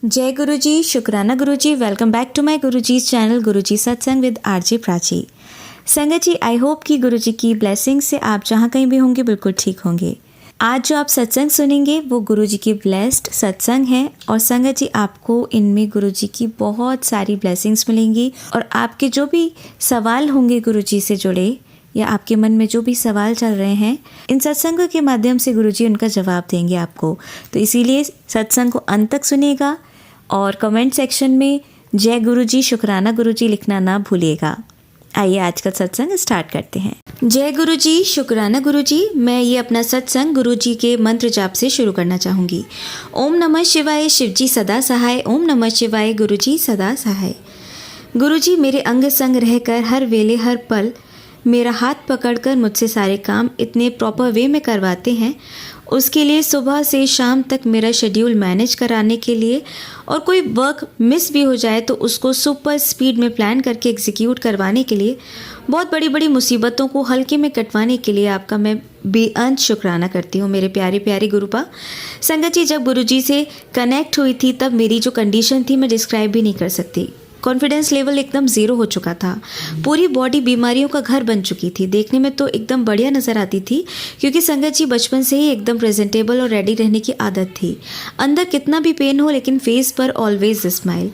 जय गुरुजी, शुक्राना Guruji. Welcome back to my Guruji's channel Guruji satsang with RJ Prachi. संगत जी, आई होप कि गुरुजी की ब्लेसिंग से आप जहाँ कहीं भी होंगे बिल्कुल ठीक होंगे। आज जो आप सत्संग सुनेंगे वो गुरुजी की ब्लेस्ड सत्संग है और संगत जी आपको इनमें गुरुजी की बहुत सारी ब्लेसिंग्स मिलेंगी और आपके जो भी सवाल होंगे गुरुजी से जुड़े या आपके मन में जो भी सवाल चल रहे हैं, इन सत्संगों के माध्यम से गुरुजी उनका जवाब देंगे आपको। तो इसीलिए सत्संग को अंत तक सुनिएगा और कमेंट सेक्शन में जय गुरुजी, शुक्राना गुरुजी लिखना ना भूलिएगा। आइए आज का सत्संग स्टार्ट करते हैं। जय गुरुजी, शुक्राना गुरुजी। मैं ये अपना सत्संग गुरुजी के मंत्र जाप से शुरू करना चाहूँगी। ओम नमः शिवाय, शिवजी सदा सहाय। ओम नमः शिवाय, गुरुजी सदा सहाय। गुरुजी मेरे अंग संग रहकर हर वेले हर पल मेरा हाथ पकड़कर मुझसे सारे काम इतने प्रॉपर वे में करवाते हैं, उसके लिए सुबह से शाम तक मेरा शेड्यूल मैनेज कराने के लिए और कोई वर्क मिस भी हो जाए तो उसको सुपर स्पीड में प्लान करके एग्जीक्यूट करवाने के लिए, बहुत बड़ी बड़ी मुसीबतों को हल्के में कटवाने के लिए आपका मैं बेअंत शुक्राना करती हूँ मेरे प्यारे प्यारे गुरुपा। संगत जी, जब गुरुजी से कनेक्ट हुई थी तब मेरी जो कंडीशन थी मैं डिस्क्राइब भी नहीं कर सकती। कॉन्फिडेंस लेवल एकदम ज़ीरो हो चुका था। पूरी बॉडी बीमारियों का घर बन चुकी थी। देखने में तो एकदम बढ़िया नज़र आती थी क्योंकि संगत जी बचपन से ही एकदम प्रेजेंटेबल और रेडी रहने की आदत थी। अंदर कितना भी पेन हो लेकिन फेस पर ऑलवेज स्माइल।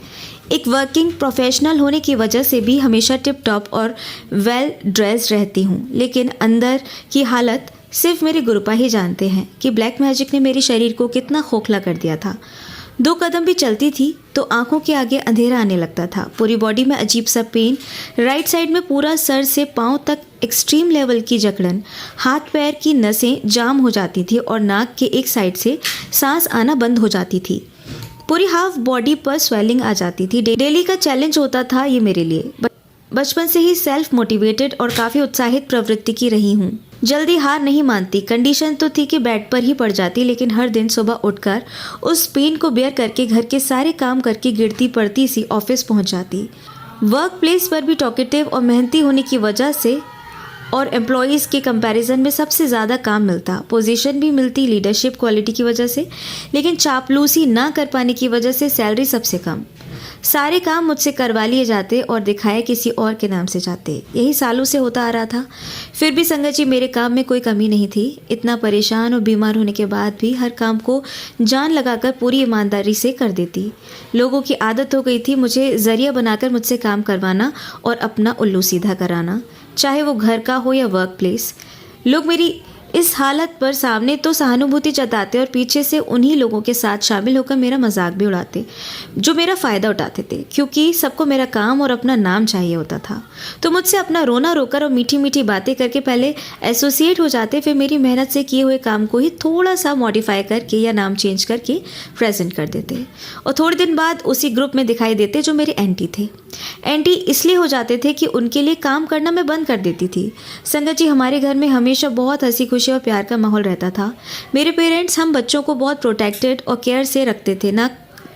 एक वर्किंग प्रोफेशनल होने की वजह से भी हमेशा टिप टॉप और वेल ड्रेस्ड रहती हूँ, लेकिन अंदर की हालत सिर्फ मेरे गुरुपा ही जानते हैं कि ब्लैक मैजिक ने मेरे शरीर को कितना खोखला कर दिया था। 2 कदम भी चलती थी तो आंखों के आगे अंधेरा आने लगता था। पूरी बॉडी में अजीब सा पेन, राइट साइड में पूरा सर से पांव तक एक्सट्रीम लेवल की जकड़न, हाथ पैर की नसें जाम हो जाती थी और नाक के एक साइड से सांस आना बंद हो जाती थी। पूरी हाफ बॉडी पर स्वेलिंग आ जाती थी। डेली का चैलेंज होता था ये मेरे लिए। बचपन से ही सेल्फ मोटिवेटेड और काफ़ी उत्साहित प्रवृत्ति की रही हूँ। जल्दी हार नहीं मानती। कंडीशन तो थी कि बेड पर ही पड़ जाती, लेकिन हर दिन सुबह उठकर उस पेन को बेयर करके घर के सारे काम करके गिरती पड़ती सी ऑफिस पहुंच जाती। वर्क प्लेस पर भी टॉकेटिव और मेहनती होने की वजह से और एम्प्लॉयज़ के कंपैरिजन में सबसे ज़्यादा काम मिलता, पोजीशन भी मिलती लीडरशिप क्वालिटी की वजह से, लेकिन चापलूसी ना कर पाने की वजह से सैलरी सबसे कम। सारे काम मुझसे करवा लिए जाते और दिखाए किसी और के नाम से जाते। यही सालों से होता आ रहा था। फिर भी संगत जी मेरे काम में कोई कमी नहीं थी। इतना परेशान और बीमार होने के बाद भी हर काम को जान लगाकर पूरी ईमानदारी से कर देती। लोगों की आदत हो गई थी मुझे जरिया बनाकर मुझसे काम करवाना और अपना उल्लू सीधा कराना, चाहे वो घर का हो या वर्क प्लेस। लोग मेरी इस हालत पर सामने तो सहानुभूति जताते और पीछे से उन्हीं लोगों के साथ शामिल होकर मेरा मजाक भी उड़ाते जो मेरा फ़ायदा उठाते थे, क्योंकि सबको मेरा काम और अपना नाम चाहिए होता था। तो मुझसे अपना रोना रोकर और मीठी मीठी बातें करके पहले एसोसिएट हो जाते, फिर मेरी मेहनत से किए हुए काम को ही थोड़ा सा मॉडिफाई करके या नाम चेंज करके प्रेजेंट कर देते और थोड़े दिन बाद उसी ग्रुप में दिखाई देते जो मेरे एंटी थे। एंटी इसलिए हो जाते थे कि उनके लिए काम करना मैं बंद कर देती थी। संगत जी हमारे घर में हमेशा बहुत हंसी खुशी और प्यार का माहौल रहता था। मेरे पेरेंट्स हम बच्चों को बहुत प्रोटेक्टेड और केयर से रखते थे, ना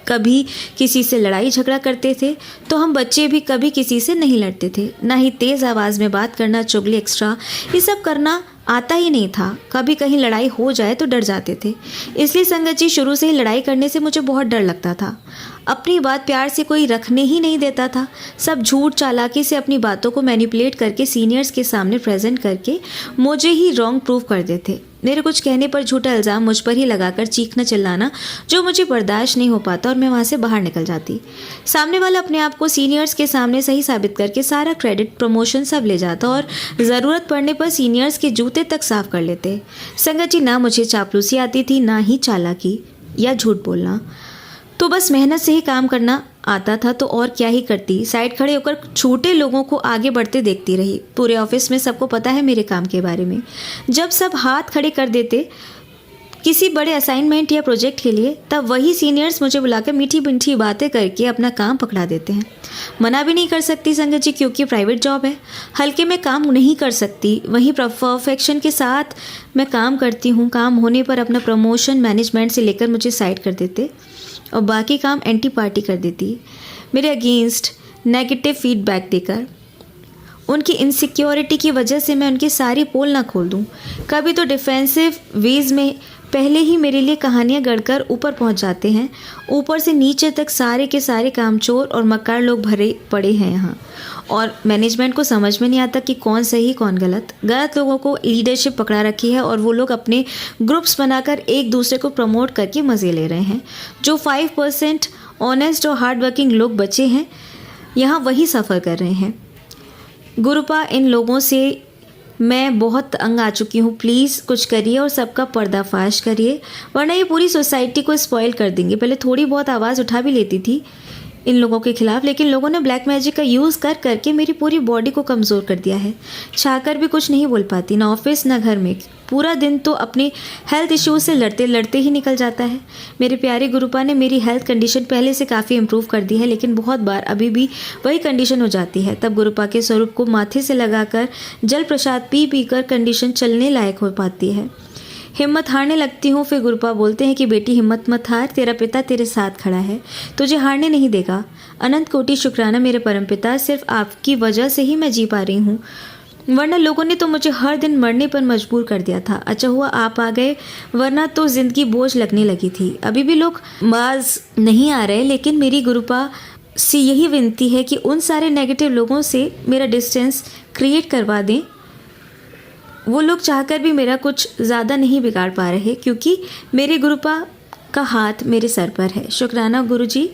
कभी किसी से लड़ाई झगड़ा करते थे, तो हम बच्चे भी कभी किसी से नहीं लड़ते थे। ना ही तेज़ आवाज़ में बात करना, चुगली एक्स्ट्रा, ये सब करना आता ही नहीं था। कभी कहीं लड़ाई हो जाए तो डर जाते थे। इसलिए संगत जी शुरू से ही लड़ाई करने से मुझे बहुत डर लगता था। अपनी बात प्यार से कोई रखने ही नहीं देता था। सब झूठ चालाकी से अपनी बातों को मैनिपुलेट करके सीनियर्स के सामने प्रेजेंट करके मुझे ही रॉन्ग प्रूव कर देते। मेरे कुछ कहने पर झूठा इल्ज़ाम मुझ पर ही लगाकर चीखना चिल्लाना जो मुझे बर्दाश्त नहीं हो पाता और मैं वहाँ से बाहर निकल जाती। सामने वाला अपने आप को सीनियर्स के सामने सही साबित करके सारा क्रेडिट, प्रमोशन सब ले जाता और ज़रूरत पड़ने पर सीनियर्स के जूते तक साफ कर लेते। संगत जी ना मुझे चापलूसी आती थी, ना ही चालाकी या झूठ बोलना। तो बस मेहनत से ही काम करना आता था, तो और क्या ही करती। साइड खड़े होकर छोटे लोगों को आगे बढ़ते देखती रही। पूरे ऑफिस में सबको पता है मेरे काम के बारे में। जब सब हाथ खड़े कर देते किसी बड़े असाइनमेंट या प्रोजेक्ट के लिए, तब वही सीनियर्स मुझे बुलाकर मीठी मीठी बातें करके अपना काम पकड़ा देते हैं। मना भी नहीं कर सकती संगत जी, क्योंकि प्राइवेट जॉब है, हल्के में काम नहीं कर सकती। वहीं परफेक्शन के साथ मैं काम करती हूँ। काम होने पर अपना प्रमोशन मैनेजमेंट से लेकर मुझे साइड कर देते और बाकी काम एंटी पार्टी कर देती, मेरे अगेंस्ट नेगेटिव फीडबैक देकर। उनकी इनसिक्योरिटी की वजह से मैं उनकी सारी पोल ना खोल दूं। कभी तो डिफेंसिव वेज में पहले ही मेरे लिए कहानियाँ गढ़कर ऊपर पहुँच जाते हैं। ऊपर से नीचे तक सारे के सारे कामचोर और मक्कार लोग भरे पड़े हैं यहाँ, और मैनेजमेंट को समझ में नहीं आता कि कौन सही कौन गलत। गलत लोगों को लीडरशिप पकड़ा रखी है और वो लोग अपने ग्रुप्स बनाकर एक दूसरे को प्रमोट करके मज़े ले रहे हैं। जो 5% ऑनेस्ट और हार्ड वर्किंग लोग बचे हैं यहाँ, वही सफ़र कर रहे हैं। गुरुपा, इन लोगों से मैं बहुत तंग आ चुकी हूँ। प्लीज़ कुछ करिए और सबका पर्दाफाश करिए, वरना ये पूरी सोसाइटी को स्पॉइल कर देंगे। पहले थोड़ी बहुत आवाज़ उठा भी लेती थी इन लोगों के खिलाफ, लेकिन लोगों ने ब्लैक मैजिक का यूज़ कर करके मेरी पूरी बॉडी को कमज़ोर कर दिया है। चाहकर भी कुछ नहीं बोल पाती, ना ऑफिस ना घर में। पूरा दिन तो अपने हेल्थ इश्यूज़ से लड़ते लड़ते ही निकल जाता है। मेरे प्यारे गुरुपा ने मेरी हेल्थ कंडीशन पहले से काफ़ी इम्प्रूव कर दी है, लेकिन बहुत बार अभी भी वही कंडीशन हो जाती है। तब गुरुपा के स्वरूप को माथे से लगाकर जल प्रसाद पी पी कर कंडीशन चलने लायक हो पाती है। हिम्मत हारने लगती हूँ। फिर गुरुपा बोलते हैं कि बेटी हिम्मत मत हार, तेरा पिता तेरे साथ खड़ा है, तुझे हारने नहीं देगा। अनंत कोटि शुक्राना मेरे परमपिता, सिर्फ आपकी वजह से ही मैं जी पा रही हूँ, वरना लोगों ने तो मुझे हर दिन मरने पर मजबूर कर दिया था। अच्छा हुआ आप आ गए, वरना तो ज़िंदगी बोझ लगने लगी थी। अभी भी लोग बाज नहीं आ रहे, लेकिन मेरी गुरुपा से यही विनती है कि उन सारे नेगेटिव लोगों से मेरा डिस्टेंस क्रिएट करवा दें। वो लोग चाहकर भी मेरा कुछ ज़्यादा नहीं बिगाड़ पा रहे, क्योंकि मेरे गुरुपा का हाथ मेरे सर पर है। शुक्राना गुरुजी,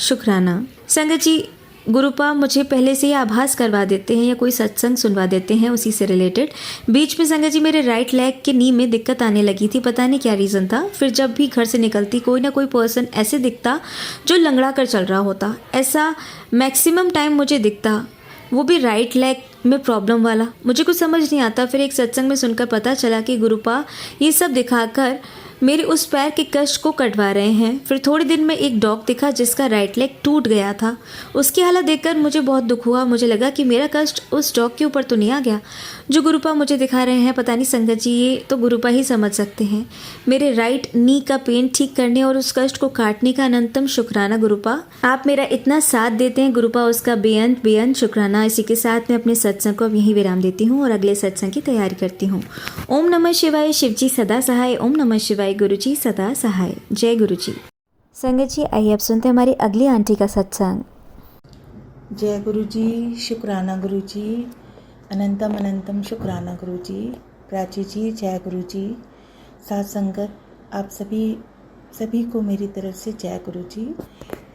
शुक्राना। संगत जी, गुरुपा मुझे पहले से ही आभास करवा देते हैं या कोई सत्संग सुनवा देते हैं उसी से रिलेटेड। बीच में संगत जी मेरे राइट लेग के नी में दिक्कत आने लगी थी, पता नहीं क्या रीज़न था। फिर जब भी घर से निकलती कोई ना कोई पर्सन ऐसे दिखता जो लंगड़ा कर चल रहा होता। ऐसा मैक्सिमम टाइम मुझे दिखता, वो भी राइट लेग में प्रॉब्लम वाला। मुझे कुछ समझ नहीं आता। फिर एक सत्संग में सुनकर पता चला कि गुरुपा ये सब दिखाकर मेरे उस पैर के कष्ट को कटवा रहे हैं। फिर थोड़े दिन में एक डॉग दिखा जिसका राइट लेग टूट गया था। उसकी हालत देखकर मुझे बहुत दुख हुआ। मुझे लगा कि मेरा कष्ट उस डॉग के ऊपर तो नहीं आ गया जो गुरुपा मुझे दिखा रहे हैं। पता नहीं संगत जी, ये तो गुरुपा ही समझ सकते हैं। मेरे राइट नी का पेन ठीक करने और उस कष्ट को काटने का अनंतम शुक्राना गुरुपा। आप मेरा इतना साथ देते हैं गुरुपा, उसका बेअंत बेअंत शुक्राना। इसी के साथ मैं अपने सत्संग को अब यहीं विराम देती हूँ और अगले सत्संग की तैयारी करती हूँ। ओम नमः शिवाय, शिवजी सदा सहाय। ओम नमः शिवाय, गुरुजी सदा सहाय। जय गुरुजी। संगत जी, आइए अब सुनते हैं हमारी अगली आंटी का सत्संग। जय गुरुजी, शुक्राना गुरुजी, अनंतम अनंतम शुक्राना गुरुजी। प्राची जी, जय गुरुजी। साथ संगत, आप सभी को मेरी तरफ से जय गुरुजी।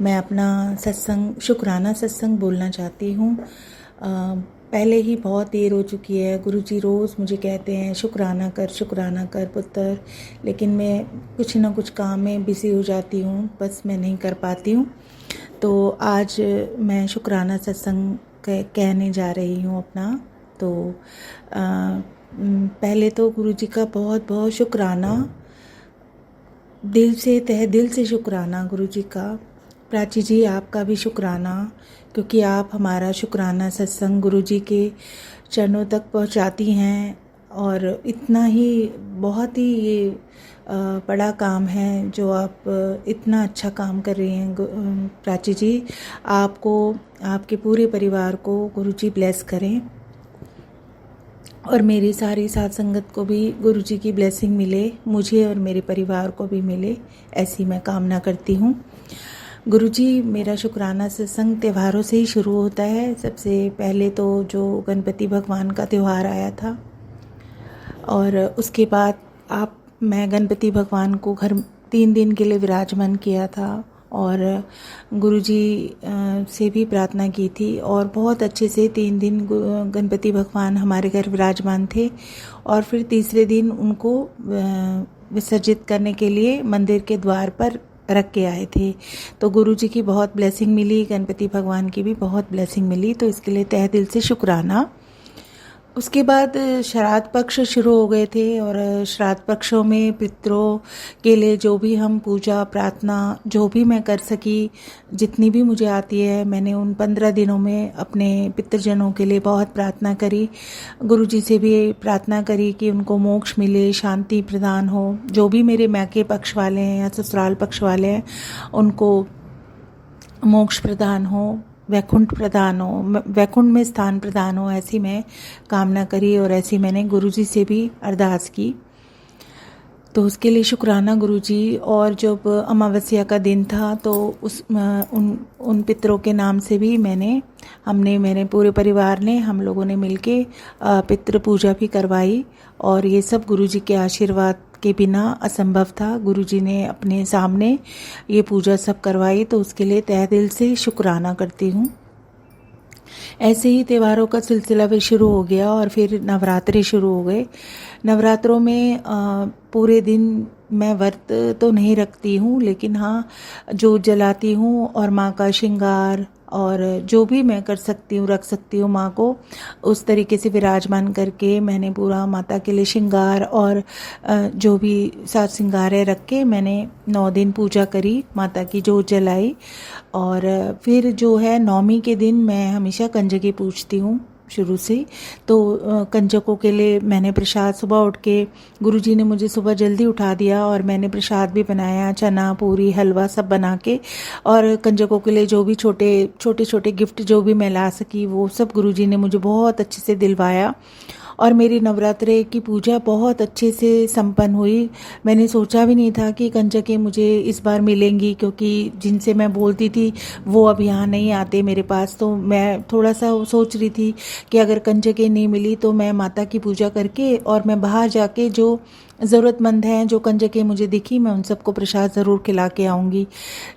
मैं अपना सत्संग शुक्राना सत्संग बोलना चाहती हूँ। पहले ही बहुत देर हो चुकी है। गुरुजी रोज़ मुझे कहते हैं शुक्राना कर पुत्र, लेकिन मैं कुछ ना कुछ काम में बिज़ी हो जाती हूँ, बस मैं नहीं कर पाती हूँ। तो आज मैं शुक्राना सत्संग कहने जा रही हूँ अपना। तो पहले तो गुरुजी का बहुत बहुत शुक्राना, दिल से तहे दिल से शुक्राना गुरुजी का। प्राची जी, आपका भी शुक्राना, क्योंकि आप हमारा शुक्राना सत्संग गुरुजी के चरणों तक पहुंचाती हैं। और इतना ही बहुत ही ये बड़ा काम है जो आप इतना अच्छा काम कर रही हैं प्राची जी। आपको, आपके पूरे परिवार को गुरुजी ब्लेस करें और मेरी सारी साथ संगत को भी गुरुजी की ब्लेसिंग मिले, मुझे और मेरे परिवार को भी मिले, ऐसी मैं कामना करती हूँ। गुरुजी, मेरा शुक्राना सत्संग त्योहारों से ही शुरू होता है। सबसे पहले तो जो गणपति भगवान का त्यौहार आया था, और उसके बाद मैं गणपति भगवान को घर 3 दिन के लिए विराजमान किया था और गुरुजी से भी प्रार्थना की थी, और बहुत अच्छे से 3 दिन गणपति भगवान हमारे घर विराजमान थे। और फिर तीसरे दिन उनको विसर्जित करने के लिए मंदिर के द्वार पर रख के आए थे। तो गुरुजी की बहुत ब्लेसिंग मिली, गणपति भगवान की भी बहुत ब्लेसिंग मिली, तो इसके लिए तहे दिल से शुक्राना। उसके बाद श्राद्ध पक्ष शुरू हो गए थे, और श्राद्ध पक्षों में पितरों के लिए जो भी हम पूजा प्रार्थना जो भी मैं कर सकी, जितनी भी मुझे आती है, मैंने उन 15 दिनों में अपने पितृजनों के लिए बहुत प्रार्थना करी। गुरुजी से भी प्रार्थना करी कि उनको मोक्ष मिले, शांति प्रदान हो। जो भी मेरे मैके पक्ष वाले हैं या ससुराल पक्ष वाले हैं, उनको मोक्ष प्रदान हो, वैकुंठ प्रदान हो, वैकुंठ में स्थान प्रदान हो, ऐसी मैं कामना करी और ऐसी मैंने गुरुजी से भी अरदास की। तो उसके लिए शुक्राना गुरुजी। और जब अमावस्या का दिन था तो उन पितरों के नाम से भी हमने मेरे पूरे परिवार ने हम लोगों ने मिलके पितृ पूजा भी करवाई। और ये सब गुरुजी के आशीर्वाद के बिना असंभव था। गुरुजी ने अपने सामने ये पूजा सब करवाई, तो उसके लिए तहे दिल से शुक्राना करती हूँ। ऐसे ही त्योहारों का सिलसिला भी शुरू हो गया और फिर नवरात्रि शुरू हो गए। नवरात्रों में पूरे दिन मैं व्रत तो नहीं रखती हूँ, लेकिन हाँ जोत जलाती हूँ और माँ का श्रृंगार और जो भी मैं कर सकती हूँ रख सकती हूँ माँ को उस तरीके से विराजमान करके मैंने पूरा माता के लिए श्रृंगार और जो भी साज श्रृंगार है रख के मैंने 9 दिन पूजा करी, माता की जोत जलाई। और फिर जो है नवमी के दिन मैं हमेशा कंजकी पूजती हूँ शुरू से। तो कंजकों के लिए मैंने प्रसाद सुबह उठ के गुरुजी ने मुझे सुबह जल्दी उठा दिया और मैंने प्रसाद भी बनाया, चना पूरी हलवा सब बना के। और कंजकों के लिए जो भी छोटे छोटे गिफ्ट जो भी मैं ला सकी वो सब गुरुजी ने मुझे बहुत अच्छे से दिलवाया। और मेरी नवरात्रे की पूजा बहुत अच्छे से संपन्न हुई। मैंने सोचा भी नहीं था कि कंजकें मुझे इस बार मिलेंगी, क्योंकि जिनसे मैं बोलती थी वो अब यहाँ नहीं आते मेरे पास। तो मैं थोड़ा सा सोच रही थी कि अगर कंजकें नहीं मिली तो मैं माता की पूजा करके और मैं बाहर जाके जो ज़रूरतमंद हैं, जो कंजकें मुझे दिखी, मैं उन सबको प्रसाद ज़रूर खिला के आऊँगी।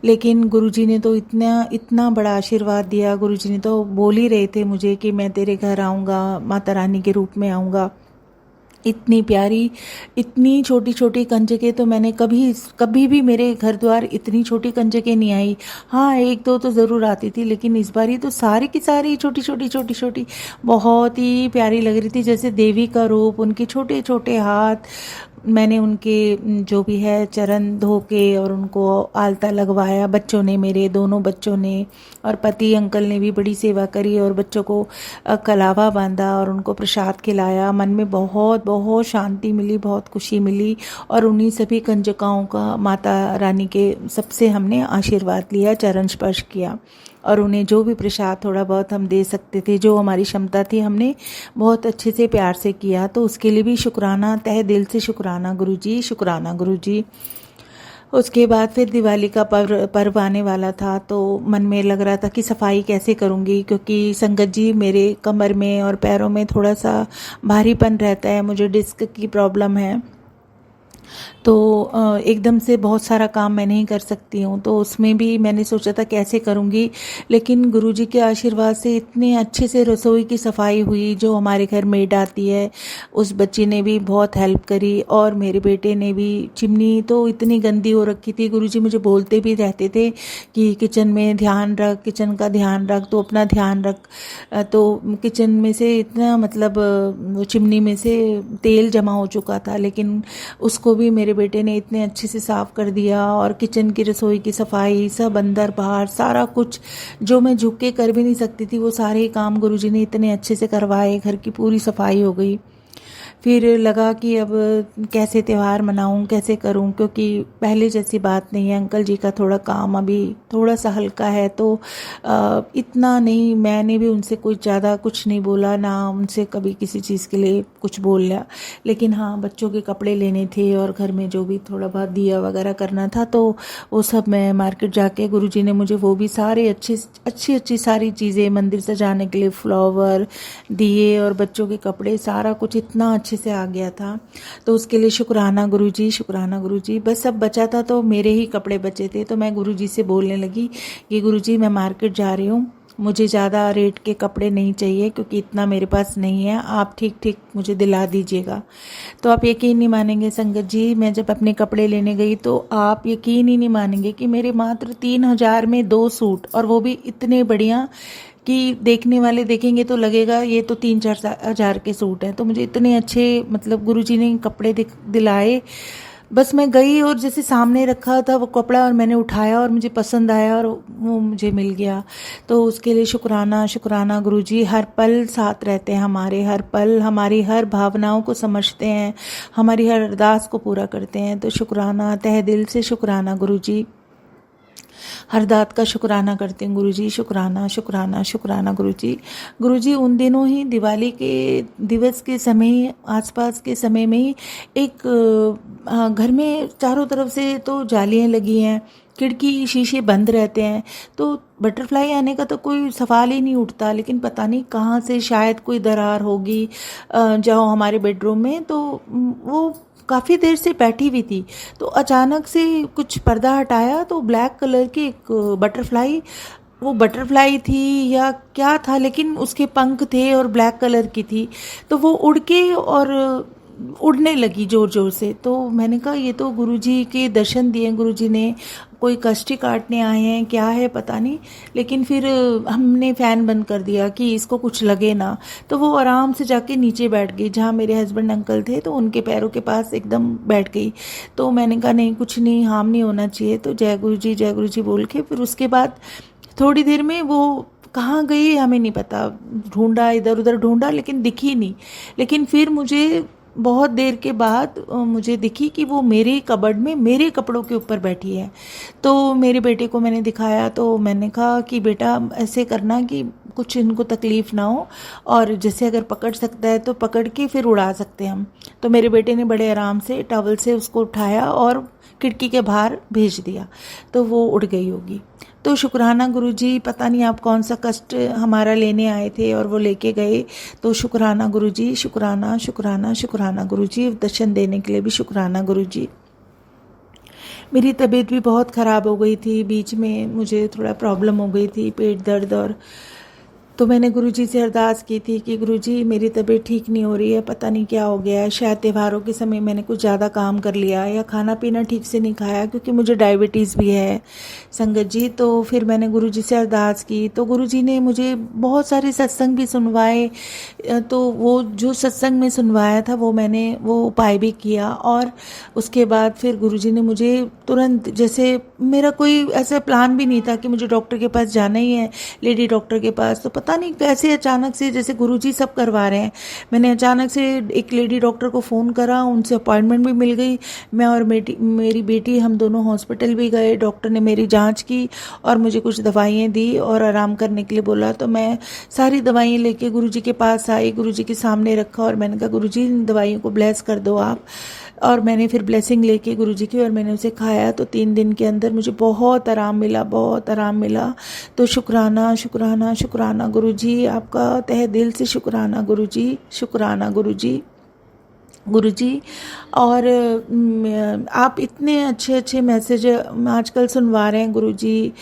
लेकिन गुरुजी ने तो इतना बड़ा आशीर्वाद दिया। गुरुजी ने तो बोल ही रहे थे मुझे कि मैं तेरे घर आऊँगा, माता रानी के रूप में आऊँगा। इतनी प्यारी, इतनी छोटी छोटी कंजकें तो मैंने कभी भी मेरे घर द्वार इतनी छोटी कंजकें नहीं आई। हाँ एक दो तो ज़रूर आती थी, लेकिन इस बार ही तो सारी की सारी छोटी बहुत ही प्यारी लग रही थी, जैसे देवी का रूप। उनके छोटे छोटे हाथ, मैंने उनके जो भी है चरण धो के और उनको आलता लगवाया। बच्चों ने, मेरे दोनों बच्चों ने और पति अंकल ने भी बड़ी सेवा करी और बच्चों को कलावा बांधा और उनको प्रसाद खिलाया। मन में बहुत बहुत शांति मिली, बहुत खुशी मिली। और उन्हीं सभी कंजकाओं का माता रानी के सबसे हमने आशीर्वाद लिया, चरण स्पर्श किया और उन्हें जो भी प्रसाद थोड़ा बहुत हम दे सकते थे, जो हमारी क्षमता थी, हमने बहुत अच्छे से प्यार से किया। तो उसके लिए भी शुक्राना, तहे दिल से शुक्राना गुरुजी, शुक्राना गुरुजी। उसके बाद फिर दिवाली का पर्व आने वाला था, तो मन में लग रहा था कि सफाई कैसे करूँगी, क्योंकि संगत जी मेरे कमर में और पैरों में थोड़ा सा भारीपन रहता है, मुझे डिस्क की प्रॉब्लम है। तो एकदम से बहुत सारा काम मैं नहीं कर सकती हूँ, तो उसमें भी मैंने सोचा था कैसे करूँगी। लेकिन गुरुजी के आशीर्वाद से इतने अच्छे से रसोई की सफाई हुई। जो हमारे घर मेड आती है उस बच्ची ने भी बहुत हेल्प करी और मेरे बेटे ने भी। चिमनी तो इतनी गंदी हो रखी थी, गुरुजी मुझे बोलते भी रहते थे कि किचन में ध्यान रख, किचन का ध्यान रख, तो अपना ध्यान रख। तो किचन में से इतना मतलब चिमनी में से तेल जमा हो चुका था, लेकिन उसको भी मेरे बेटे ने इतने अच्छे से साफ कर दिया। और किचन की रसोई की सफाई सब अंदर बाहर सारा कुछ जो मैं झुक के कर भी नहीं सकती थी, वो सारे काम गुरुजी ने इतने अच्छे से करवाए। घर की पूरी सफाई हो गई। फिर लगा कि अब कैसे त्यौहार मनाऊं, कैसे करूं, क्योंकि पहले जैसी बात नहीं है। अंकल जी का थोड़ा काम अभी थोड़ा सा हल्का है, तो इतना नहीं, मैंने भी उनसे कुछ ज़्यादा कुछ नहीं बोला, ना उनसे कभी किसी चीज़ के लिए कुछ बोल लिया। लेकिन हाँ बच्चों के कपड़े लेने थे और घर में जो भी थोड़ा बहुत दिया वगैरह करना था, तो वो सब मैं मार्केट जाके गुरुजी ने मुझे वो भी सारे अच्छी सारी चीज़ें, मंदिर सजाने के लिए फ्लावर, दिए और बच्चों के कपड़े, सारा कुछ इतना अच्छे से आ गया था। तो उसके लिए शुक्राना गुरुजी, शुक्राना गुरुजी। बस सब बचा था तो मेरे ही कपड़े बचे थे, तो मैं गुरुजी से बोलने लगी कि गुरुजी मैं मार्केट जा रही हूँ, मुझे ज़्यादा रेट के कपड़े नहीं चाहिए, क्योंकि इतना मेरे पास नहीं है, आप ठीक मुझे दिला दीजिएगा। तो आप यकीन नहीं मानेंगे संगत जी, मैं जब अपने कपड़े लेने गई तो आप यकीन ही नहीं मानेंगे कि मेरे मात्र 3,000 में 2 सूट, और वो भी इतने बढ़िया कि देखने वाले देखेंगे तो लगेगा ये तो 3-4 हज़ार के सूट हैं। तो मुझे इतने अच्छे मतलब गुरुजी ने कपड़े दिलाए। बस मैं गई और जैसे सामने रखा था वो कपड़ा और मैंने उठाया और मुझे पसंद आया और वो मुझे मिल गया। तो उसके लिए शुक्राना, शुक्राना गुरुजी। हर पल साथ रहते हैं हमारे, हर पल हमारी हर भावनाओं को समझते हैं, हमारी हर अरदास को पूरा करते हैं। तो शुक्राना, तहे दिल से शुक्राना गुरुजी। हर दात का शुक्राना करती हूँ गुरुजी। शुक्राना शुक्राना शुक्राना गुरुजी। गुरुजी उन दिनों ही दिवाली के दिवस के समय, आसपास के समय में ही एक घर में चारों तरफ से तो जालियाँ लगी हैं, खिड़की शीशे बंद रहते हैं, तो बटरफ्लाई आने का तो कोई सवाल ही नहीं उठता। लेकिन पता नहीं कहाँ से शायद कोई दरार होगी जाओ हमारे बेडरूम में, तो वो काफ़ी देर से बैठी हुई थी। तो अचानक से कुछ पर्दा हटाया तो ब्लैक कलर की एक बटरफ्लाई, वो बटरफ्लाई थी या क्या था, लेकिन उसके पंख थे और ब्लैक कलर की थी। तो वो उड़ के और उड़ने लगी ज़ोर ज़ोर से। तो मैंने कहा ये तो गुरुजी के दर्शन दिए, गुरुजी ने कोई कष्टी काटने आए हैं, क्या है पता नहीं। लेकिन फिर हमने फ़ैन बंद कर दिया कि इसको कुछ लगे ना। तो वो आराम से जाके नीचे बैठ गई, जहाँ मेरे हस्बैंड अंकल थे तो उनके पैरों के पास एकदम बैठ गई। तो मैंने कहा नहीं, कुछ नहीं, हार्म नहीं होना चाहिए। तो जय गुरु जी बोल के फिर उसके बाद थोड़ी देर में वो कहाँ गई हमें नहीं पता, ढूंढा इधर उधर ढूंढा लेकिन दिखी नहीं। लेकिन फिर मुझे बहुत देर के बाद मुझे दिखी कि वो मेरे कबर्ड में मेरे कपड़ों के ऊपर बैठी है। तो मेरे बेटे को मैंने दिखाया, तो मैंने कहा कि बेटा ऐसे करना कि कुछ इनको तकलीफ़ ना हो, और जैसे अगर पकड़ सकता है तो पकड़ के फिर उड़ा सकते हैं हम। तो मेरे बेटे ने बड़े आराम से टॉवल से उसको उठाया और खिड़की के बाहर भेज दिया, तो वो उड़ गई होगी। तो शुक्राना गुरुजी, पता नहीं आप कौन सा कष्ट हमारा लेने आए थे और वो लेके गए। तो शुक्राना गुरुजी, शुक्राना शुक्राना शुक्राना गुरुजी, दर्शन देने के लिए भी शुक्राना गुरुजी। मेरी तबीयत भी बहुत ख़राब हो गई थी, बीच में मुझे थोड़ा प्रॉब्लम हो गई थी, पेट दर्द, और तो मैंने गुरुजी से अरदास की थी कि गुरुजी मेरी तबीयत ठीक नहीं हो रही है, पता नहीं क्या हो गया है। शायद त्योहारों के समय मैंने कुछ ज़्यादा काम कर लिया या खाना पीना ठीक से नहीं खाया, क्योंकि मुझे डायबिटीज़ भी है संगत जी। तो फिर मैंने गुरुजी से अरदास की, तो गुरुजी ने मुझे बहुत सारे सत्संग भी सुनवाए। तो वो जो सत्संग में सुनवाया था वो मैंने वो उपाय भी किया। और उसके बाद फिर गुरुजी ने मुझे तुरंत, जैसे मेरा कोई ऐसा प्लान भी नहीं था कि मुझे डॉक्टर के पास जाना ही है, लेडी डॉक्टर के पास, तो पता नहीं कैसे अचानक से, जैसे गुरुजी सब करवा रहे हैं, मैंने अचानक से एक लेडी डॉक्टर को फ़ोन करा, उनसे अपॉइंटमेंट भी मिल गई। मैं और मेरी बेटी हम दोनों हॉस्पिटल भी गए, डॉक्टर ने मेरी जांच की और मुझे कुछ दवाइयाँ दी और आराम करने के लिए बोला। तो मैं सारी दवाइयाँ लेके गुरुजी के पास आई, गुरुजी के सामने रखा और मैंने कहा गुरुजी इन दवाइयों को ब्लेस कर दो आप। और मैंने फिर ब्लेसिंग लेके गुरुजी की और मैंने उसे खाया, तो 3 दिन के अंदर मुझे बहुत आराम मिला, बहुत आराम मिला। तो शुक्राना शुक्राना शुक्राना गुरुजी, आपका तहे दिल से शुक्राना गुरुजी, शुक्राना गुरुजी। गुरुजी, और आप इतने अच्छे अच्छे मैसेज आजकल सुनवा रहे हैं गुरुजी।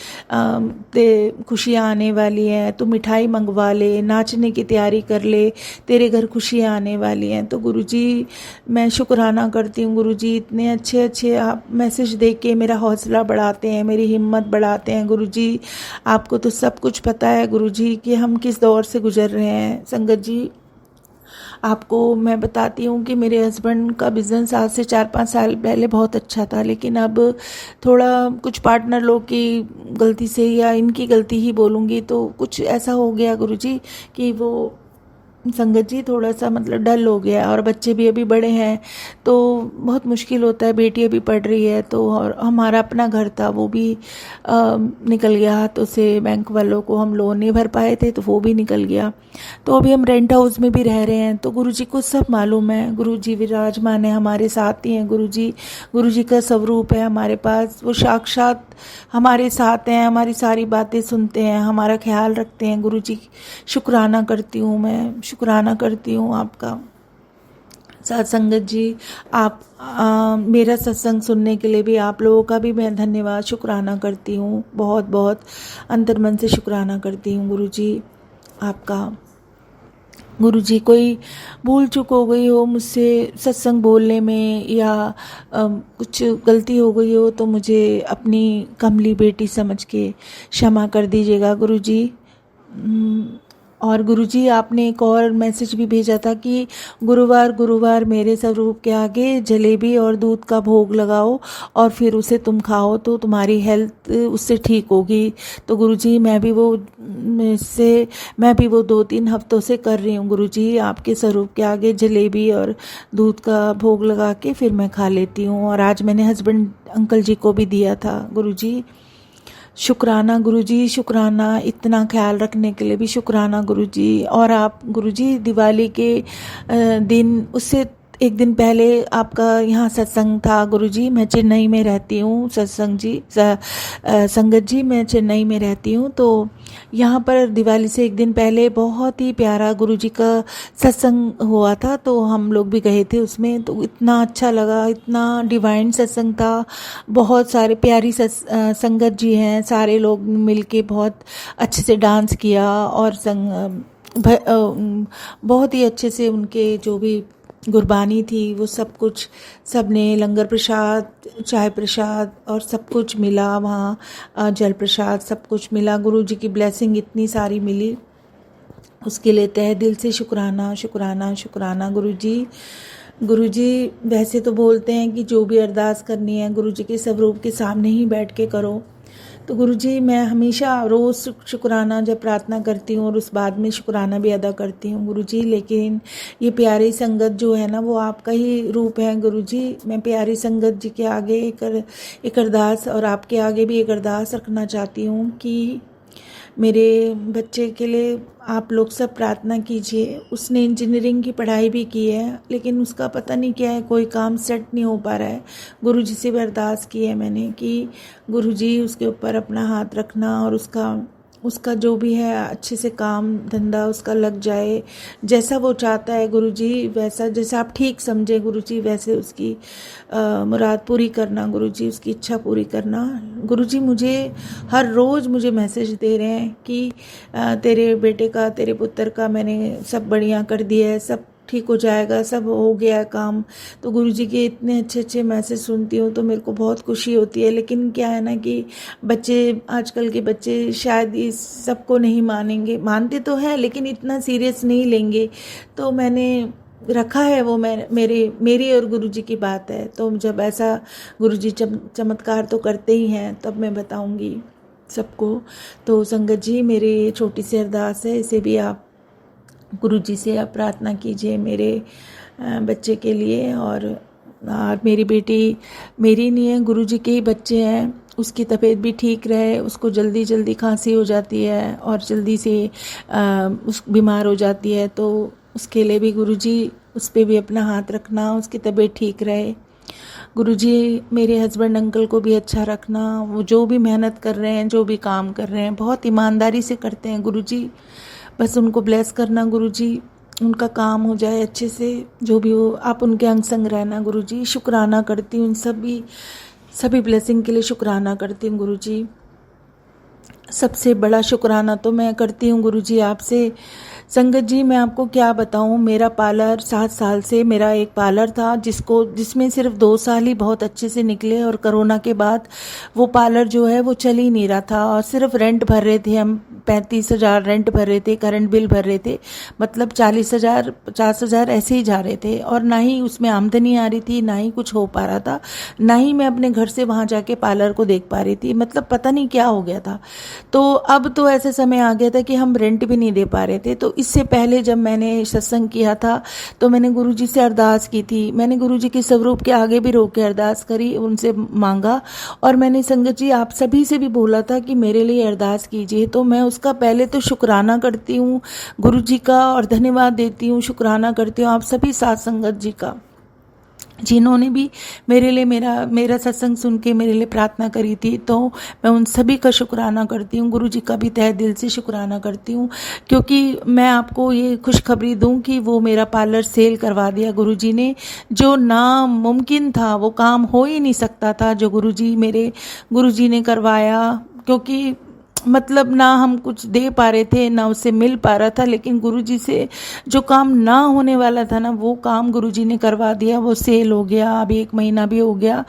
ते खुशियाँ आने वाली हैं, तो मिठाई मंगवा ले, नाचने की तैयारी कर ले, तेरे घर खुशियाँ आने वाली हैं। तो गुरुजी मैं शुक्राना करती हूँ गुरुजी, इतने अच्छे अच्छे आप मैसेज दे के मेरा हौसला बढ़ाते हैं, मेरी हिम्मत बढ़ाते हैं गुरुजी। आपको तो सब कुछ पता है गुरुजी कि हम किस दौर से गुजर रहे हैं। संगत जी, आपको मैं बताती हूँ कि मेरे हस्बैंड का बिज़नेस आज से 4-5 साल पहले बहुत अच्छा था, लेकिन अब थोड़ा कुछ पार्टनर लोग की गलती से, या इनकी गलती ही बोलूँगी, तो कुछ ऐसा हो गया गुरुजी कि वो संगत जी थोड़ा सा मतलब डल हो गया, और बच्चे भी अभी बड़े हैं तो बहुत मुश्किल होता है। बेटी अभी पढ़ रही है, तो और हमारा अपना घर था वो भी निकल गया हाथों से। बैंक वालों को हम लोन नहीं भर पाए थे तो वो भी निकल गया। तो अभी हम रेंट हाउस में भी रह रहे हैं। तो गुरुजी को सब मालूम है, गुरुजी विराजमान है, हमारे साथ ही हैं गुरुजी। गुरुजी का स्वरूप है हमारे पास, वो साक्षात हमारे साथ हैं, हमारी सारी बातें सुनते हैं, हमारा ख्याल रखते हैं गुरुजी। शुक्राना करती हूँ मैं, शुक्राना करती हूँ आपका। सत्संगत जी, आप मेरा सत्संग सुनने के लिए भी आप लोगों का भी मैं धन्यवाद शुक्राना करती हूँ, बहुत बहुत अंतर्मन से शुक्राना करती हूँ गुरुजी आपका। गुरुजी, कोई भूल चूक हो गई हो मुझसे सत्संग बोलने में, या कुछ गलती हो गई हो, तो मुझे अपनी कमली बेटी समझ के क्षमा कर दीजिएगा गुरुजी। और गुरुजी, आपने एक और मैसेज भी भेजा था कि गुरुवार गुरुवार मेरे स्वरूप के आगे जलेबी और दूध का भोग लगाओ और फिर उसे तुम खाओ तो तुम्हारी हेल्थ उससे ठीक होगी। तो गुरुजी मैं भी वो 2-3 हफ्तों से कर रही हूँ गुरुजी, आपके स्वरूप के आगे जलेबी और दूध का भोग लगा के फिर मैं खा लेती हूँ। और आज मैंने हस्बैंड अंकल जी को भी दिया था गुरुजी। शुक्राना गुरुजी, शुक्राना इतना ख्याल रखने के लिए भी शुक्राना गुरुजी। और आप गुरुजी दिवाली के दिन उससे एक दिन पहले आपका यहाँ सत्संग था गुरुजी। मैं चेन्नई में रहती हूँ, संगत जी मैं चेन्नई में रहती हूँ। तो यहाँ पर दिवाली से एक दिन पहले बहुत ही प्यारा गुरुजी का सत्संग हुआ था, तो हम लोग भी गए थे उसमें। तो इतना अच्छा लगा, इतना डिवाइन सत्संग था। बहुत सारे प्यारी संगत जी हैं, सारे लोग मिलके बहुत अच्छे से डांस किया और बहुत ही अच्छे से उनके जो भी गुरबानी थी वो सब कुछ, सबने लंगर प्रसाद, चाय प्रसाद और सब कुछ मिला वहाँ, जल प्रसाद सब कुछ मिला। गुरुजी की ब्लेसिंग इतनी सारी मिली, उसके लिए तहे दिल से शुक्राना शुक्राना शुक्राना गुरुजी। गुरुजी वैसे तो बोलते हैं कि जो भी अरदास करनी है गुरुजी के स्वरूप के सामने ही बैठ के करो। तो गुरुजी मैं हमेशा रोज़ शुक्राना जब प्रार्थना करती हूँ और उस बाद में शुक्राना भी अदा करती हूँ गुरुजी। लेकिन ये प्यारी संगत जो है ना वो आपका ही रूप है गुरुजी। मैं प्यारी संगत जी के आगे एक अरदास और आपके आगे भी एक अरदास रखना चाहती हूँ कि मेरे बच्चे के लिए आप लोग सब प्रार्थना कीजिए। उसने इंजीनियरिंग की पढ़ाई भी की है, लेकिन उसका पता नहीं क्या है, कोई काम सेट नहीं हो पा रहा है। गुरुजी से भी अरदास की है मैंने कि गुरुजी उसके ऊपर अपना हाथ रखना और उसका जो भी है अच्छे से काम धंधा उसका लग जाए, जैसा वो चाहता है गुरुजी, वैसा जैसा आप ठीक समझे गुरुजी वैसे उसकी मुराद पूरी करना गुरुजी, उसकी इच्छा पूरी करना गुरुजी। मुझे हर रोज़ मुझे मैसेज दे रहे हैं कि तेरे बेटे का, तेरे पुत्र का मैंने सब बढ़िया कर दिया है, सब ठीक हो जाएगा, सब हो गया काम। तो गुरुजी के इतने अच्छे अच्छे मैसेज सुनती हूँ तो मेरे को बहुत खुशी होती है। लेकिन क्या है ना कि बच्चे, आजकल के बच्चे शायद इस सबको नहीं मानेंगे, मानते तो हैं लेकिन इतना सीरियस नहीं लेंगे। तो मैंने रखा है वो मेरी और गुरुजी की बात है। तो जब ऐसा गुरुजी चमत्कार तो करते ही हैं तब मैं बताऊंगी सबको। तो संगत जी मेरी छोटी सी अरदास है, इसे भी आप गुरुजी से आप प्रार्थना कीजिए मेरे बच्चे के लिए। और मेरी बेटी मेरी नहीं है, गुरुजी के ही बच्चे हैं, उसकी तबीयत भी ठीक रहे। उसको जल्दी जल्दी खांसी हो जाती है और जल्दी से उस बीमार हो जाती है। तो उसके लिए भी गुरुजी उस पर भी अपना हाथ रखना, उसकी तबीयत ठीक रहे। गुरुजी मेरे हस्बैंड अंकल को भी अच्छा रखना, वो जो भी मेहनत कर रहे हैं, जो भी काम कर रहे हैं बहुत ईमानदारी से करते हैं गुरुजी। बस उनको ब्लेस करना गुरुजी, उनका काम हो जाए अच्छे से, जो भी हो आप उनके अंग संग रहना गुरुजी। शुक्राना करती हूँ सभी ब्लेसिंग के लिए शुक्राना करती हूँ गुरुजी। सबसे बड़ा शुक्राना तो मैं करती हूँ गुरुजी आपसे। संगत जी मैं आपको क्या बताऊँ, मेरा पार्लर 7 साल से मेरा एक पार्लर था जिसमें सिर्फ 2 साल ही बहुत अच्छे से निकले और कोरोना के बाद वो पार्लर जो है वो चल ही नहीं रहा था। और सिर्फ रेंट भर रहे थे हम, 35,000 रेंट भर रहे थे, करंट बिल भर रहे थे, मतलब 40,000 50,000 ऐसे ही जा रहे थे। और ना ही उसमें आमदनी आ रही थी, ना ही कुछ हो पा रहा था, ना ही मैं अपने घर से वहाँ जाके पार्लर को देख पा रही थी। मतलब पता नहीं क्या हो गया था। तो अब तो ऐसे समय आ गया था कि हम रेंट भी नहीं दे पा रहे थे। तो इससे पहले जब मैंने सत्संग किया था तो मैंने गुरुजी से अरदास की थी, मैंने गुरुजी के स्वरूप के आगे भी रोक के अरदास करी, उनसे मांगा। और मैंने संगत जी आप सभी से भी बोला था कि मेरे लिए अरदास कीजिए। तो मैं उसका पहले तो शुक्राना करती हूँ गुरुजी का और धन्यवाद देती हूँ, शुक्राना करती हूँ आप सभी साथ संगत जी का, जिन्होंने भी मेरे लिए मेरा सत्संग सुन के मेरे लिए प्रार्थना करी थी। तो मैं उन सभी का शुक्राना करती हूँ, गुरुजी का भी तहे दिल से शुक्राना करती हूँ। क्योंकि मैं आपको ये खुशखबरी दूँ कि वो मेरा पार्लर सेल करवा दिया गुरुजी ने। जो नामुमकिन था, वो काम हो ही नहीं सकता था जो गुरुजी ने करवाया। क्योंकि मतलब ना हम कुछ दे पा रहे थे, ना उससे मिल पा रहा था, लेकिन गुरुजी से जो काम ना होने वाला था ना, वो काम गुरुजी ने करवा दिया। वो सेल हो गया, अभी 1 महीना भी हो गया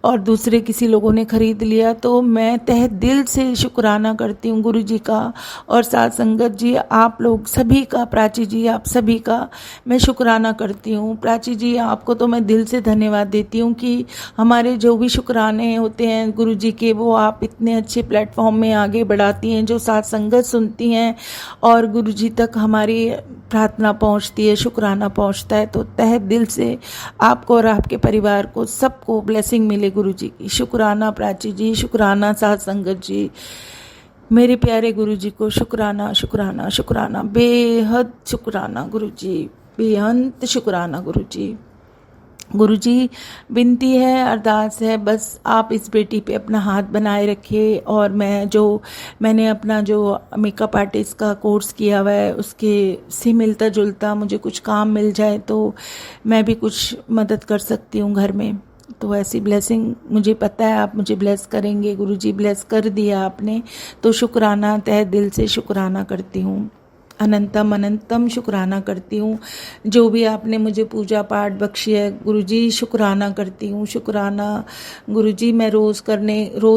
और दूसरे किसी लोगों ने खरीद लिया। तो मैं तहे दिल से शुक्राना करती हूँ गुरुजी का और साथ संगत जी आप लोग सभी का, प्राची जी आप सभी का मैं शुक्राना करती हूँ। प्राची जी आपको तो मैं दिल से धन्यवाद देती हूँ कि हमारे जो भी शुक्राने होते हैं गुरुजी के, वो आप इतने अच्छे प्लेटफॉर्म में आगे बढ़ाती हैं, जो साथ संगत सुनती हैं और गुरुजी तक हमारी प्रार्थना पहुंचती है, शुक्राना पहुंचता है। तो तहे दिल से आपको और आपके परिवार को सबको ब्लेसिंग मिले गुरुजी की। शुक्राना प्राची जी, शुक्राना साथ संगत जी, मेरे प्यारे गुरुजी को शुक्राना शुक्राना शुक्राना, बेहद शुक्राना गुरुजी, बेअंत शुक्राना गुरुजी। गुरुजी विनती है, अरदास है, बस आप इस बेटी पे अपना हाथ बनाए रखिए और मैंने अपना जो मेकअप आर्टिस्ट का कोर्स किया हुआ है उसके से मिलता जुलता मुझे कुछ काम मिल जाए तो मैं भी कुछ मदद कर सकती हूँ घर में। तो ऐसी ब्लेसिंग मुझे पता है आप मुझे ब्लेस करेंगे गुरुजी, ब्लेस कर दिया आपने तो शुक्राना, तहे दिल से शुक्राना करती हूँ, अनंतम अनंतम शुक्राना करती हूँ। जो भी आपने मुझे पूजा पाठ बख्शी है गुरुजी, शुक्राना करती हूँ, शुक्राना गुरुजी। मैं रोज़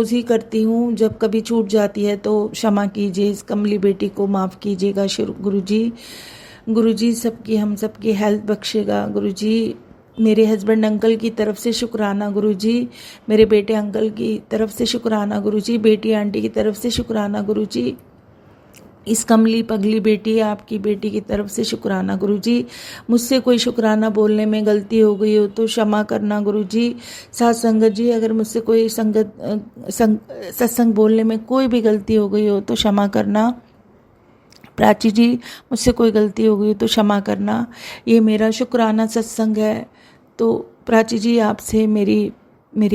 ही करती हूँ, जब कभी छूट जाती है तो क्षमा कीजिए, इस कमली बेटी को माफ़ कीजिएगा गुरुजी। गुरुजी हम सबकी हेल्थ बख्शेगा गुरुजी। मेरे हस्बैंड अंकल की तरफ से शुक्राना गुरुजी, मेरे बेटे अंकल की तरफ से शुक्राना गुरुजी, बेटी आंटी की तरफ से शुक्राना गुरुजी, इस कमली पगली बेटी आपकी बेटी की तरफ से शुक्राना गुरुजी। मुझसे कोई शुक्राना बोलने में गलती हो गई हो तो क्षमा करना गुरुजी। साथ संगत जी, अगर मुझसे कोई सत्संग बोलने में कोई भी गलती हो गई हो तो क्षमा करना। प्राची जी, मुझसे कोई गलती हो गई तो क्षमा करना। ये मेरा शुक्राना सत्संग है तो प्राची जी आपसे मेरी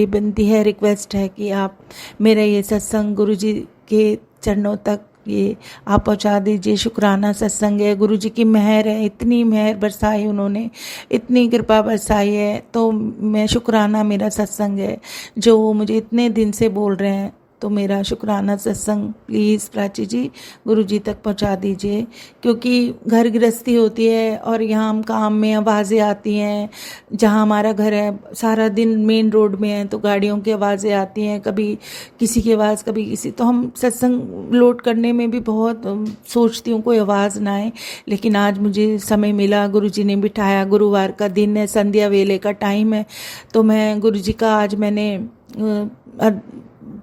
विनती है, रिक्वेस्ट है कि आप मेरा ये सत्संग गुरुजी के चरणों तक ये आप पहुंचा दीजिए। शुक्राना सत्संग है, गुरुजी की मेहर है, इतनी मेहर बरसाई उन्होंने, इतनी कृपा बरसाई है, तो मैं शुक्राना मेरा सत्संग है जो वो मुझे इतने दिन से बोल रहे हैं। तो मेरा शुक्राना सत्संग प्लीज़ प्राची जी गुरुजी तक पहुंचा दीजिए, क्योंकि घर गृहस्थी होती है और यहाँ हम काम में आवाज़ें आती हैं। जहाँ हमारा घर है सारा दिन मेन रोड में है तो गाड़ियों की आवाज़ें आती हैं, कभी किसी की आवाज़ कभी किसी, तो हम सत्संग लोड करने में भी बहुत सोचती हूँ कोई आवाज़ ना आए। लेकिन आज मुझे समय मिला, गुरुजी ने बिठाया, गुरुवार का दिन है, संध्या वेले का टाइम है, तो मैं गुरुजी का आज मैंने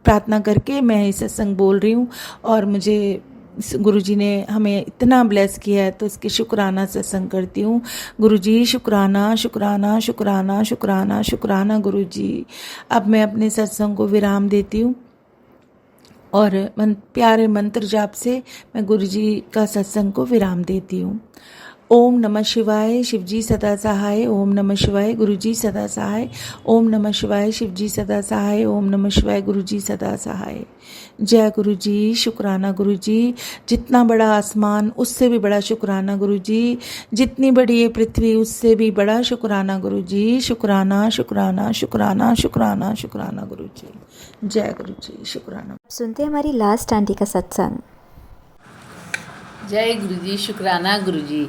प्रार्थना करके मैं ये सत्संग बोल रही हूँ और मुझे गुरुजी ने हमें इतना ब्लेस किया है तो इसके शुक्राना सत्संग करती हूँ। गुरुजी शुक्राना शुक्राना शुक्राना शुक्राना शुक्राना गुरुजी। अब मैं अपने सत्संग को विराम देती हूँ और प्यारे मंत्र जाप से मैं गुरुजी का सत्संग को विराम देती हूँ। ओम नमः शिवाय, शिवजी सदा सहाय। ओम नमः शिवाय, गुरुजी सदा सहाय। ओम नमः शिवाय, शिवजी सदा सहाय। ओम नमः शिवाय, गुरुजी सदा सहाय। जय गुरुजी, शुक्राना गुरुजी। जितना बड़ा आसमान उससे भी बड़ा शुक्राना गुरुजी, जितनी बड़ी ये पृथ्वी उससे भी बड़ा शुक्राना गुरुजी। शुक्राना शुक्राना शुक्राना शुक्राना शुक्राना गुरुजी। जय गुरुजी, शुक्राना। सुनते हैं हमारी लास्ट आंटी का सत्संग। जय गुरुजी, शुक्राना गुरुजी।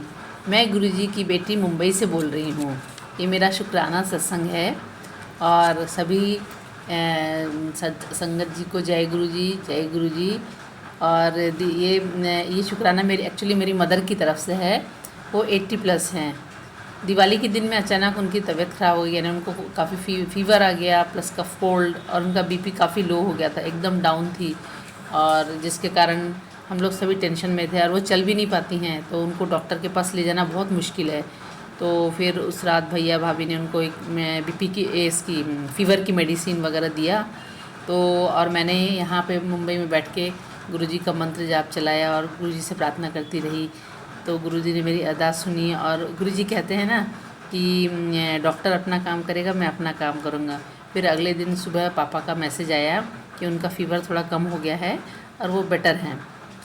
मैं गुरुजी की बेटी मुंबई से बोल रही हूँ। ये मेरा शुक्राना सत्संग है और सभी संगत जी को जय गुरुजी, जय गुरुजी। और ये शुक्राना मेरी मदर की तरफ से है। वो 80+ हैं। दिवाली के दिन में अचानक उनकी तबीयत ख़राब हो गई, यानी उनको काफ़ी फीवर आ गया प्लस कफ कोल्ड, और उनका बीपी काफ़ी लो हो गया था, एकदम डाउन थी, और जिसके कारण हम लोग सभी टेंशन में थे और वो चल भी नहीं पाती हैं, तो उनको डॉक्टर के पास ले जाना बहुत मुश्किल है। तो फिर उस रात भैया भाभी ने उनको एक बीपी की इसकी फ़ीवर की मेडिसिन वगैरह दिया। तो और मैंने यहाँ पे मुंबई में बैठ के गुरुजी का मंत्र जाप चलाया और गुरुजी से प्रार्थना करती रही। तो गुरुजी ने मेरी अरदास सुनी और गुरुजी कहते हैं ना कि डॉक्टर अपना काम करेगा, मैं अपना काम करूँगा। फिर अगले दिन सुबह पापा का मैसेज आया कि उनका फ़ीवर थोड़ा कम हो गया है और वो बेटर हैं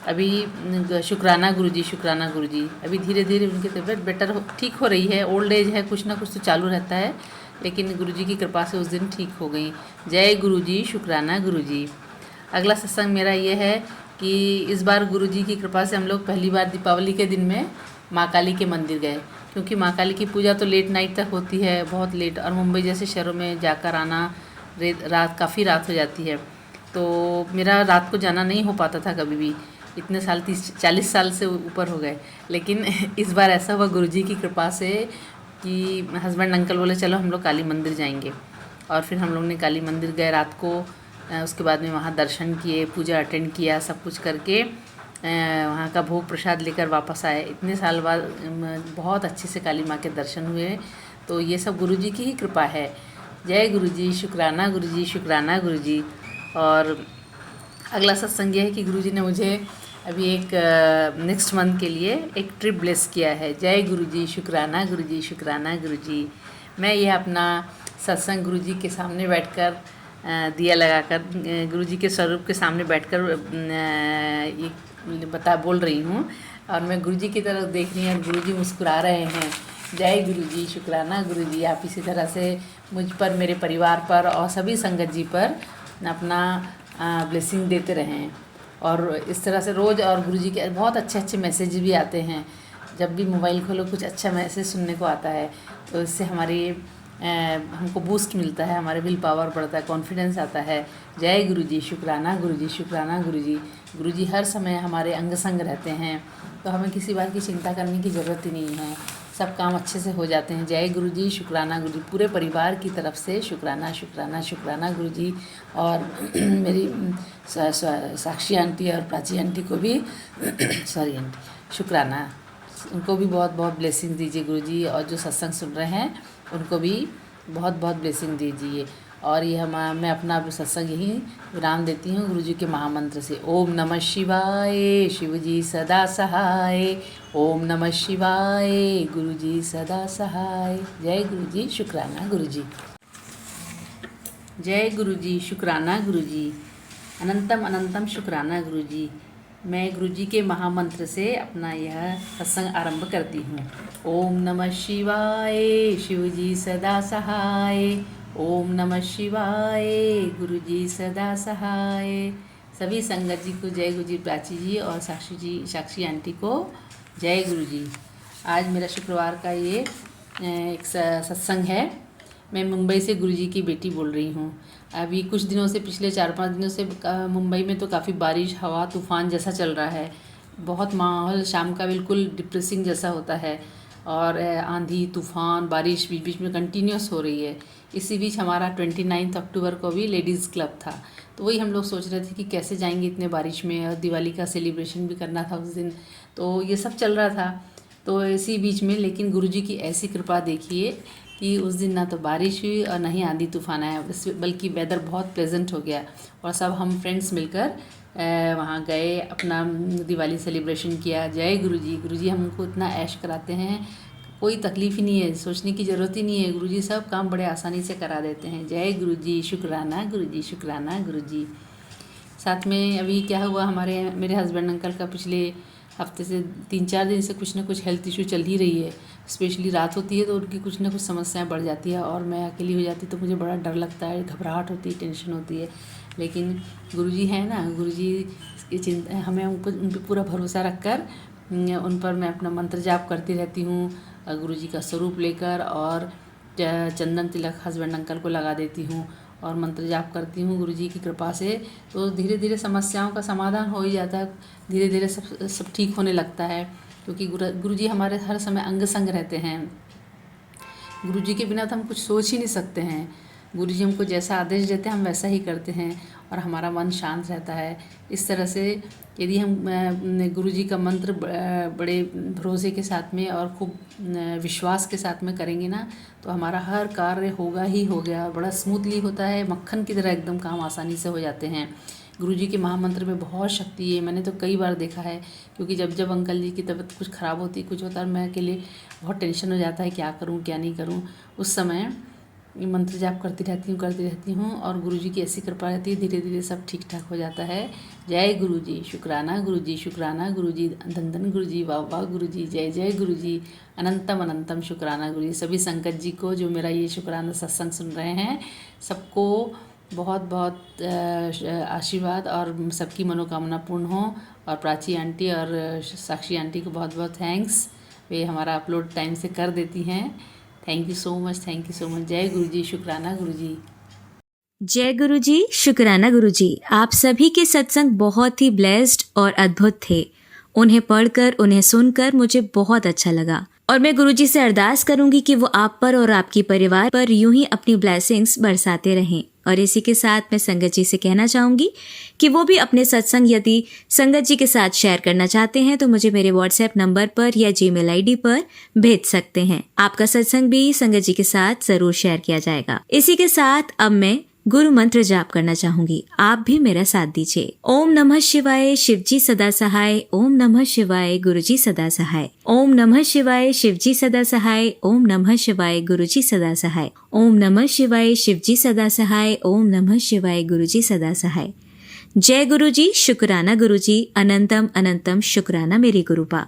अभी। शुक्राना गुरुजी, शुक्राना गुरुजी। अभी धीरे धीरे उनकी तबीयत बेटर ठीक हो रही है। ओल्ड एज है, कुछ ना कुछ तो चालू रहता है, लेकिन गुरुजी की कृपा से उस दिन ठीक हो गई। जय गुरुजी, शुक्राना गुरुजी। अगला सत्संग मेरा ये है कि इस बार गुरुजी की कृपा से हम लोग पहली बार दीपावली के दिन में माँ काली के मंदिर गए, क्योंकि माँ काली की पूजा तो लेट नाइट तक होती है, बहुत लेट, और मुंबई जैसे शहरों में जाकर आना काफ़ी रात हो जाती है। तो मेरा रात को जाना नहीं हो पाता था कभी भी, इतने साल 30-40 साल से ऊपर हो गए। लेकिन इस बार ऐसा हुआ गुरुजी की कृपा से कि हस्बैंड अंकल बोले चलो हम लोग काली मंदिर जाएंगे, और फिर हम लोग ने काली मंदिर गए। रात को उसके बाद में वहाँ दर्शन किए, पूजा अटेंड किया, सब कुछ करके वहाँ का भोग प्रसाद लेकर वापस आए। इतने साल बाद बहुत अच्छे से काली माँ के दर्शन हुए। तो ये सब गुरुजी की ही कृपा है। जय गुरुजी, शुक्राना गुरुजी, शुक्राना गुरुजी। और अगला सत्संग यह है कि गुरुजी ने मुझे अभी एक नेक्स्ट मंथ के लिए एक ट्रिप ब्लेस किया है। जय गुरुजी, शुक्राना गुरुजी, शुक्राना गुरुजी। मैं यह अपना सत्संग गुरुजी के सामने बैठकर दिया लगाकर गुरुजी के स्वरूप के सामने बैठकर ये बोल रही हूँ। और मैं गुरुजी की तरफ देख रही हूँ और गुरुजी मुस्कुरा रहे हैं। जय गुरुजी, शुक्राना गुरुजी। आप इसी तरह से मुझ पर, मेरे परिवार पर और सभी संगत जी पर अपना ब्लेसिंग देते रहें। और इस तरह से रोज़, और गुरुजी के बहुत अच्छे अच्छे मैसेज भी आते हैं। जब भी मोबाइल खोलो कुछ अच्छा मैसेज सुनने को आता है, तो इससे हमारी हमको बूस्ट मिलता है, हमारे विल पावर बढ़ता है, कॉन्फिडेंस आता है। जय गुरुजी, शुक्राना गुरुजी, शुक्राना गुरुजी। गुरुजी हर समय हमारे अंग संग रहते हैं, तो हमें किसी बात की चिंता करने की ज़रूरत ही नहीं है। सब काम अच्छे से हो जाते हैं। जय गुरुजी, शुक्राना गुरुजी। पूरे परिवार की तरफ से शुक्राना, शुक्राना, शुक्राना गुरुजी। और मेरी साक्षी आंटी और प्राची आंटी को भी सॉरी आंटी, शुक्राना, उनको भी बहुत बहुत ब्लेसिंग दीजिए गुरुजी। और जो सत्संग सुन रहे हैं उनको भी बहुत बहुत ब्लेसिंग दीजिए। और ये मैं अपना सत्संग यही विराम देती हूँ गुरुजी के महामंत्र से। ओम नमः शिवाय, शिवजी सदा सहाय। ओम नमः शिवाय, गुरुजी सदा सहाय। जय गुरुजी, शुक्राना गुरुजी। जय गुरुजी, शुक्राना गुरुजी। अनंतम अनंतम शुक्राना गुरुजी। मैं गुरुजी के महामंत्र से अपना यह सत्संग आरंभ करती हूँ। ओम नमः शिवाय, शिवजी सदा सहाय। ओम नमः शिवाय, गुरुजी सदा सहाय। सभी संगत जी को जय गुरुजी, प्राची जी और साक्षी आंटी को जय गुरुजी। आज मेरा शुक्रवार का ये एक सत्संग है। मैं मुंबई से गुरुजी की बेटी बोल रही हूँ। अभी कुछ दिनों से, पिछले 4-5 दिनों से मुंबई में तो काफ़ी बारिश, हवा, तूफ़ान जैसा चल रहा है। बहुत माहौल शाम का बिल्कुल डिप्रेसिंग जैसा होता है। और आंधी, तूफ़ान, बारिश बीच बीच में कंटिन्यूस हो रही है। इसी बीच हमारा 29 अक्टूबर को भी लेडीज़ क्लब था, तो वही हम लोग सोच रहे थे कि कैसे जाएंगे इतने बारिश में। और दिवाली का सेलिब्रेशन भी करना था उस दिन, तो ये सब चल रहा था। तो इसी बीच में लेकिन गुरुजी की ऐसी कृपा देखिए कि उस दिन ना तो बारिश हुई और ना ही आंधी तूफान आया, बल्कि वेदर बहुत प्लेजेंट हो गया। और सब हम फ्रेंड्स मिलकर वहाँ गए, अपना दिवाली सेलिब्रेशन किया। जय गुरुजी। गुरुजी हमको इतना ऐश कराते हैं, कोई तकलीफ़ ही नहीं है, सोचने की ज़रूरत ही नहीं है। गुरुजी सब काम बड़े आसानी से करा देते हैं। जय गुरुजी, शुक्राना गुरुजी, शुक्राना गुरुजी। साथ में अभी क्या हुआ, मेरे हस्बैंड अंकल का पिछले हफ्ते से 3-4 दिन से कुछ ना कुछ हेल्थ इशू चल ही रही है। स्पेशली रात होती है तो उनकी कुछ ना कुछ समस्याएं बढ़ जाती है, और मैं अकेली हो जाती तो मुझे बड़ा डर लगता है, घबराहट होती है, टेंशन होती है। लेकिन गुरुजी हैं ना, गुरुजी की चिंता, हमें उन पर पूरा भरोसा रखकर उन पर मैं अपना मंत्र जाप करती रहती हूँ गुरुजी का स्वरूप लेकर। और चंदन तिलक हस्बैंड अंकल को लगा देती हूँ और मंत्र जाप करती हूँ गुरुजी की कृपा से। तो धीरे धीरे समस्याओं का समाधान हो ही जाता है, धीरे धीरे सब ठीक होने लगता है, क्योंकि गुरुजी हमारे हर समय अंग संग रहते हैं। गुरुजी के बिना तो हम कुछ सोच ही नहीं सकते हैं। गुरुजी हमको जैसा आदेश देते हैं हम वैसा ही करते हैं, और हमारा मन शांत रहता है। इस तरह से यदि हम गुरुजी का मंत्र बड़े भरोसे के साथ में और खूब विश्वास के साथ में करेंगे ना, तो हमारा हर कार्य होगा ही हो गया, बड़ा स्मूथली होता है, मक्खन की तरह एकदम काम आसानी से हो जाते हैं। गुरुजी के महामंत्र में बहुत शक्ति है, मैंने तो कई बार देखा है। क्योंकि जब अंकल जी की तबीयत कुछ ख़राब होती, कुछ होता है, मैं अकेले बहुत टेंशन हो जाता है, क्या करूं क्या नहीं करूं। उस समय मंत्र जाप करती रहती हूँ और गुरुजी की ऐसी कृपा रहती है, धीरे धीरे सब ठीक ठाक हो जाता है। जय गुरुजी, शुक्राना गुरुजी, शुक्राना गुरुजी, धन धन गुरुजी, वाह वाह गुरुजी, जय जय गुरुजी, अनंतम अनंतम शुक्राना गुरुजी। सभी संकट जी को जो मेरा ये शुक्राना सत्संग सुन रहे हैं, सबको बहुत बहुत आशीर्वाद और सबकी मनोकामना पूर्ण हो। और प्राची आंटी और साक्षी आंटी को बहुत बहुत थैंक्स, वे हमारा अपलोड टाइम से कर देती हैं। Thank you so much, thank you so much. जय गुरुजी, शुक्राना गुरुजी। जय गुरुजी, शुक्राना गुरुजी। आप सभी के सत्संग बहुत ही ब्लेस्ड और अद्भुत थे। उन्हें पढ़कर, उन्हें सुनकर मुझे बहुत अच्छा लगा। और मैं गुरुजी से अरदास करूंगी कि वो आप पर और आपके परिवार पर यूं ही अपनी ब्लेसिंग्स बरसाते रहें। और इसी के साथ मैं संगत जी से कहना चाहूंगी कि वो भी अपने सत्संग यदि संगत जी के साथ शेयर करना चाहते हैं तो मुझे मेरे व्हाट्सएप नंबर पर या जीमेल आईडी पर भेज सकते हैं। आपका सत्संग भी संगत जी के साथ जरूर शेयर किया जाएगा। इसी के साथ अब मैं गुरु मंत्र जाप करना चाहूंगी, आप भी मेरा साथ दीजिए। ओम नमः शिवाय, शिवजी सदा सहाय। ओम नमः शिवाय, गुरुजी सदा सहाय। ओम नमः शिवाय, शिवजी सदा सहाय। ओम नमः शिवाय, गुरुजी सदा सहाय। ओम नमः शिवाय, शिवजी सदा सहाय। ओम नमः शिवाय, गुरुजी सदा सहाय। जय गुरुजी, शुक्राना गुरुजी, अनंतम अनंतम शुक्राना मेरी गुरुपा।